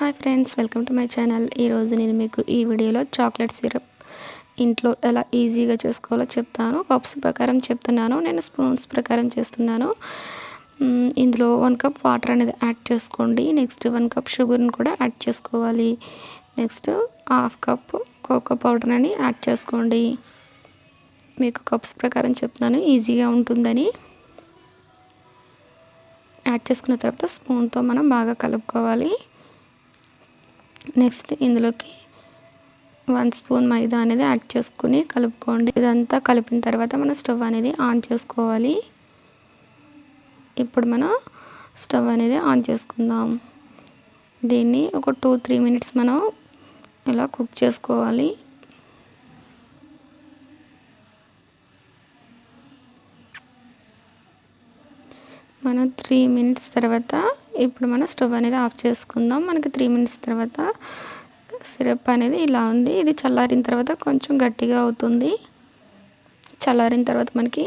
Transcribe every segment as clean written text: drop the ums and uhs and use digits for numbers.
Hi friends, welcome to my channel. ఈరోజు నేను మీకు ఈ వీడియోలో చాక్లెట్ సిరప్ ఇంట్లో ఎలా ఈజీగా చేసుకోవాలో చెప్తాను. కప్స్ ప్రకారం చెప్తున్నాను, నేను స్పూన్స్ ప్రకారం చేస్తున్నాను. ఇందులో 1 కప్ వాటర్ అనేది యాడ్ చేసుకోండి. నెక్స్ట్ 1 కప్ షుగర్ని కూడా యాడ్ చేసుకోవాలి. నెక్స్ట్ 1/2 కప్ కోకో పౌడర్ అని యాడ్ చేసుకోండి. మీకు కప్స్ ప్రకారం చెప్తున్నాను, ఈజీగా ఉంటుందని. యాడ్ చేసుకున్న తర్వాత స్పూన్తో మనం బాగా కలుపుకోవాలి. నెక్స్ట్ ఇందులోకి 1 స్పూన్ మైదా అనేది యాడ్ చేసుకుని కలుపుకోండి. ఇదంతా కలిపిన తర్వాత మనం స్టవ్ అనేది ఆన్ చేసుకోవాలి. ఇప్పుడు మనం స్టవ్ అనేది ఆన్ చేసుకుందాం. దీన్ని ఒక 2-3 మినిట్స్ మనం ఇలా కుక్ చేసుకోవాలి. మనం 3 మినిట్స్ తర్వాత ఇప్పుడు మనం స్టవ్ అనేది ఆఫ్ చేసుకుందాం. మనకి 3 మినిట్స్ తర్వాత సిరప్ అనేది ఇలా ఉంది. ఇది చల్లారిన తర్వాత కొంచెం గట్టిగా అవుతుంది. చల్లారిన తర్వాత మనకి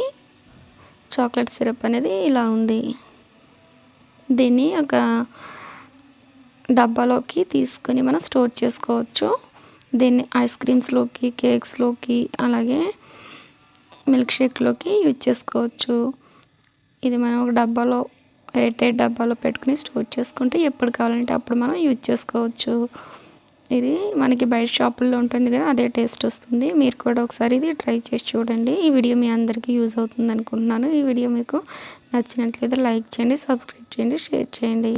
చాక్లెట్ సిరప్ అనేది ఇలా ఉంది. దీన్ని ఒక డబ్బాలోకి తీసుకొని మనం స్టోర్ చేసుకోవచ్చు. దీన్ని ఐస్ క్రీమ్స్లోకి, కేక్స్లోకి, అలాగే మిల్క్ షేక్లోకి యూజ్ చేసుకోవచ్చు. ఇది మనం ఒక డబ్బాలో, ఎయిర్ టైట్ డబ్బాలో పెట్టుకుని స్టోర్ చేసుకుంటే ఎప్పుడు కావాలంటే అప్పుడు మనం యూజ్ చేసుకోవచ్చు. ఇది మనకి బయట షాపుల్లో ఉంటుంది కదా, అదే టేస్ట్ వస్తుంది. మీరు కూడా ఒకసారి ఇది ట్రై చేసి చూడండి. ఈ వీడియో మీ అందరికీ యూజ్ అవుతుంది అనుకుంటున్నాను. ఈ వీడియో మీకు నచ్చినట్లయితే లైక్ చేయండి, సబ్స్క్రైబ్ చేయండి, షేర్ చేయండి.